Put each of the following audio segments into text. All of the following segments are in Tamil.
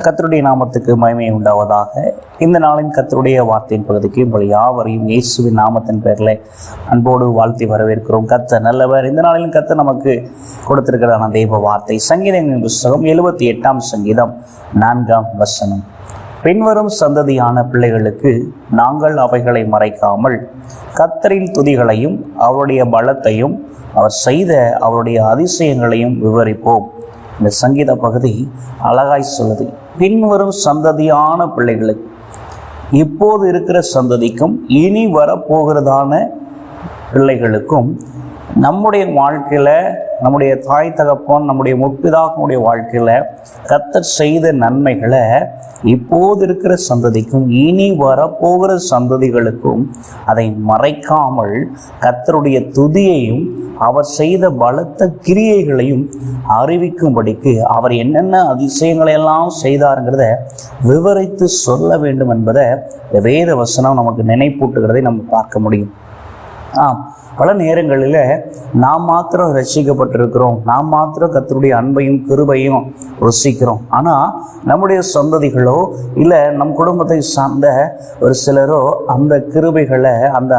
கர்த்தருடைய நாமத்துக்கு மகிமை உண்டாவதாக. இந்த நாளின் கர்த்தருடைய வார்த்தையின் பகுதிக்கு உங்கள் யாவரையும் இயேசுவின் நாமத்தின் பேரில் அன்போடு வாழ்த்தி வரவேற்கிறோம். கர்த்தர் நல்லவர். இந்த நாளிலும் கர்த்தர் நமக்கு கொடுத்திருக்கிறதான தெய்வ வார்த்தை சங்கீதங்களின் புஸ்தகம் 78ஆம் சங்கீதம் 4ஆம் வசனம். பின்வரும் சந்ததியான பிள்ளைகளுக்கு நாங்கள் அவைகளை மறைக்காமல் கர்த்தரின் துதிகளையும் அவருடைய பலத்தையும் அவர் செய்த அவருடைய அதிசயங்களையும் விவரிப்போம். இந்த சங்கீத பகுதி அழகாய் சொல்லுது. பின்வரும் சந்ததியான பிள்ளைகளுக்கு, இப்போது இருக்கிற சந்ததிக்கும் இனி வரப்போகிறதான பிள்ளைகளுக்கும் நம்முடைய வாழ்க்கையில, நம்முடைய தாய் தகப்பன், நம்முடைய முற்பிதாக்களுடைய வாழ்க்கையில கர்த்தர் செய்த நன்மைகளை இப்போது இருக்கிற சந்ததிக்கும் இனி வரப்போகிற சந்ததிகளுக்கும் அதை மறைக்காமல் கர்த்தருடைய துதியையும் அவர் செய்த பலத்த கிரியைகளையும் அறிவிக்கும்படிக்கு அவர் என்னென்ன அதிசயங்களை எல்லாம் செய்தாருங்கிறத விவரித்து சொல்ல வேண்டும் என்பதை வேத வசனம் நமக்கு நினைப்பூட்டுகிறதை நம்ம பார்க்க முடியும். பல நேரங்களில் நாம் மாத்திரம் ரட்சிக்கப்பட்டிருக்கிறோம், நாம் மாத்திரம் கர்த்தருடைய அன்பையும் கிருபையும் ருசிக்கிறோம். ஆனால் நம்முடைய சந்ததிகளோ இல்லை நம் குடும்பத்தை சார்ந்த ஒரு சிலரோ அந்த கிருபைகளை, அந்த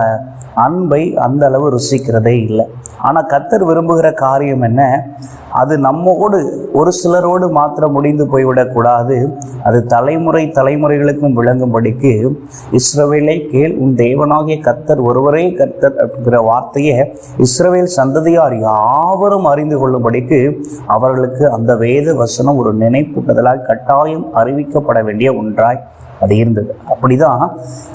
அன்பை அந்த அளவு ருசிக்கிறதே இல்லை. ஆனால் கர்த்தர் விரும்புகிற காரியம் என்ன? அது நம்மோடு ஒரு சிலரோடு மாத்திரம் முடிந்து போய்விடக்கூடாது. அது தலைமுறைகளுக்கும் விளங்கும்படிக்கு இஸ்ரவேலை கேள், உன் தேவனாகிய கர்த்தர் ஒருவரே கர்த்தர் அப்படிங்கிற வார்த்தையை இஸ்ரவேல் சந்ததியார் யாவரும் அறிந்து கொள்ளும்படிக்கு அவர்களுக்கு அந்த வேத வசனம் ஒரு நினைப்பூட்டுதலால் கட்டாயம் அறிவிக்கப்பட வேண்டிய ஒன்றாய் அது இருந்தது. அப்படிதான்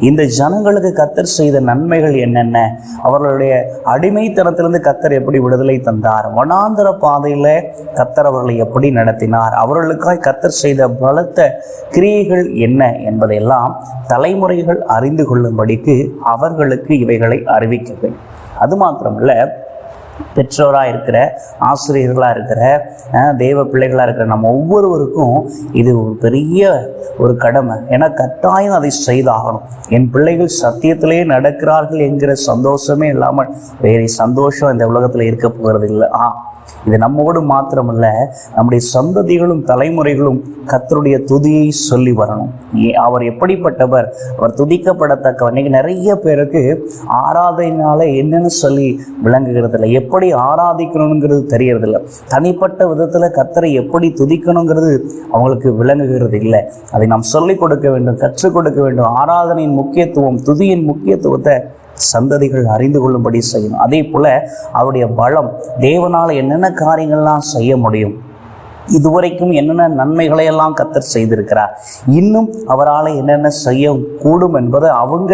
இந்த ஜனங்களுக்கு கர்த்தர் செய்த நன்மைகள் என்னென்ன, அவர்களுடைய அடிமைத்தனத்திலிருந்து கர்த்தர் எப்படி விடுதலை தந்தார், வனாந்தர பாதையில கர்த்தர் அவர்களை எப்படி நடத்தினார், அவர்களுக்காய் கர்த்தர் செய்த பலத்த கிரியைகள் என்ன என்பதையெல்லாம் தலைமுறைகள் அறிந்து கொள்ளும்படிக்கு அவர்களுக்கு இவைகளை அறிவிக்க வேண்டும். அது மாத்திரமல்ல, பெற்றோராக இருக்கிற, ஆசிரியர்களாக இருக்கிற, தேவ பிள்ளைகளாக இருக்கிற நம்ம ஒவ்வொருவருக்கும் இது ஒரு பெரிய ஒரு கடமை. ஏன்னா கட்டாயம் அதை செய்தாகணும். என் பிள்ளைகள் சத்தியத்திலே நடக்கிறார்கள் என்கிற சந்தோஷமே இல்லாமல் வேறு சந்தோஷம் இந்த உலகத்தில் இருக்க போகிறது இல்லை. இது நம்மோடு மாத்திரமல்ல, நம்முடைய சந்ததிகளும் தலைமுறைகளும் கர்த்தருடைய துதியை சொல்லி வரணும். அவர் எப்படிப்பட்டவர், அவர் துதிக்கப்படத்தக்க. இன்னைக்கு நிறைய பேருக்கு ஆராதனைனால என்னன்னு சொல்லி விளங்குகிறது இல்லை, எப்படி ஆராதிக்கணுங்கிறது தெரியறதில்லை, தனிப்பட்ட விதத்தில் கர்த்தரை எப்படி துதிக்கணுங்கிறது அவங்களுக்கு விளங்குகிறது இல்லை. அதை நாம் சொல்லிக் கொடுக்க வேண்டும், கற்றுக் கொடுக்க வேண்டும். ஆராதனையின் முக்கியத்துவம், துதியின் முக்கியத்துவத்தை சந்ததிகள் அறிந்து கொள்ளும்படி செய்யணும். அதே போல அவருடைய பலம், தேவனால என்னென்ன காரியங்கள்லாம் செய்ய முடியும், இதுவரைக்கும் என்னென்ன நன்மைகளை எல்லாம் கர்த்தர் செய்திருக்கிறார், இன்னும் அவரால் என்னென்ன செய்ய கூடும் என்பதை அவங்க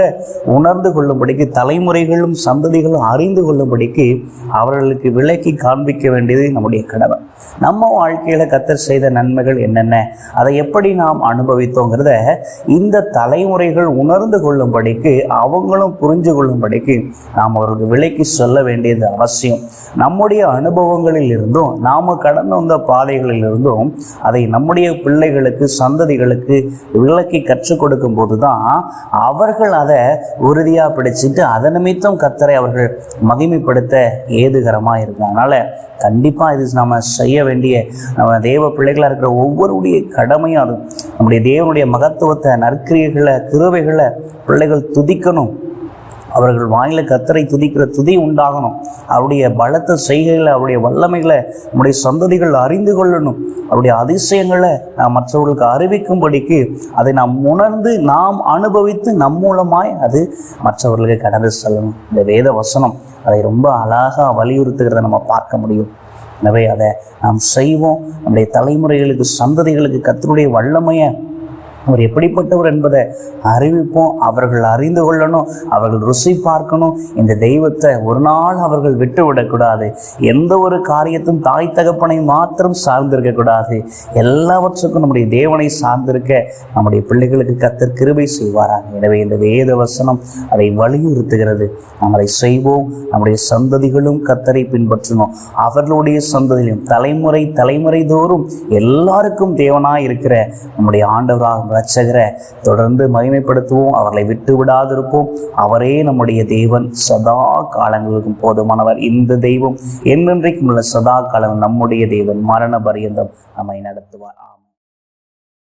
உணர்ந்து கொள்ளும்படிக்கு, தலைமுறைகளும் சந்ததிகளும் அறிந்து கொள்ளும்படிக்கு அவர்களுக்கு விளக்கி காண்பிக்க வேண்டியது நம்முடைய கடமை. நம்ம வாழ்க்கையில கர்த்தர் செய்த நன்மைகள் என்னென்ன, அதை எப்படி நாம் அனுபவித்தோங்கிறத இந்த தலைமுறைகள் உணர்ந்து கொள்ளும்படிக்கு, அவங்களும் புரிஞ்சு கொள்ளும்படிக்கு நாம் அவர்களுக்கு விளக்கி சொல்ல வேண்டியது அவசியம். நம்முடைய அனுபவங்களில் இருந்தும், நாம கடந்து வந்த பாதைகளில் இருந்தும் அதை நம்முடைய பிள்ளைகளுக்கு, சந்ததிகளுக்கு விளக்கி கற்றுக் கொடுக்கும் போதுதான் அவர்கள் அதை உறுதியா பிடிச்சிட்டு அதன் நிமித்தம் கர்த்தரை அவர்கள் மகிமைப்படுத்த ஏதுகரமா இருக்கும். அதனால கண்டிப்பா இது நம்ம செய்ய வேண்டிய, நம்ம தேவ பிள்ளைகளா இருக்கிற ஒவ்வொருடைய கடமையும் அது. நம்முடைய தேவனுடைய மகத்துவத்தை, நற்கிரியைகளை, கிருபைகளை பிள்ளைகள் துதிக்கணும். அவர்கள் வாயில கர்த்தரை துதிக்கிற துதி உண்டாகணும். அவருடைய பலத்த செய்கைகளை, அவருடைய வல்லமைகளை நம்முடைய சந்ததிகள் அறிந்து கொள்ளணும். அவருடைய அதிசயங்களை நாம் மற்றவர்களுக்கு அறிவிக்கும்படிக்கு அதை நாம் உணர்ந்து, நாம் அனுபவித்து, நம் மூலமாய் அது மற்றவர்களுக்கு கடந்து செல்லணும். இந்த வேத வசனம் அதை ரொம்ப அழகாக வலியுறுத்துகிறத நம்ம பார்க்க முடியும். எனவே அதை நாம் செய்வோம். நம்முடைய தலைமுறைகளுக்கு, சந்ததிகளுக்கு கர்த்தருடைய வல்லமையை, அவர் எப்படிப்பட்டவர் என்பதை அறிவிப்போம். அவர்கள் அறிந்து கொள்ளணும், அவர்கள் ருசி பார்க்கணும். இந்த தெய்வத்தை ஒரு நாள் அவர்கள் விட்டு விடக்கூடாது. எந்த ஒரு காரியத்தும் தாய் தகப்பனை மாத்திரம் சார்ந்திருக்கக்கூடாது. எல்லாவற்றுக்கும் நம்முடைய தேவனை சார்ந்திருக்க நம்முடைய பிள்ளைகளுக்கு கர்த்தர் கிருபை செய்வாராக. எனவே இந்த வேத வசனம் அதை வலியுறுத்துகிறது. நாம் அதை செய்வோம். நம்முடைய சந்ததிகளும் கர்த்தரை பின்பற்றணும். அவர்களுடைய சந்ததியிலும் தலைமுறை தோறும் எல்லாருக்கும் தேவனாய் இருக்கிற நம்முடைய ஆண்டவராக இரட்சகரை தொடர்ந்து மகிமைப்படுத்துவோம். அவர்களை விட்டு விடாதிருப்போம். அவரே நம்முடைய தேவன், சதா காலங்களுக்கும் போதுமானவர். இந்த தெய்வம் என்றென்றைக்கும் உள்ள சதா காலம் நம்முடைய தேவன், மரண பரியந்தம் நம்மை நடத்துவார்.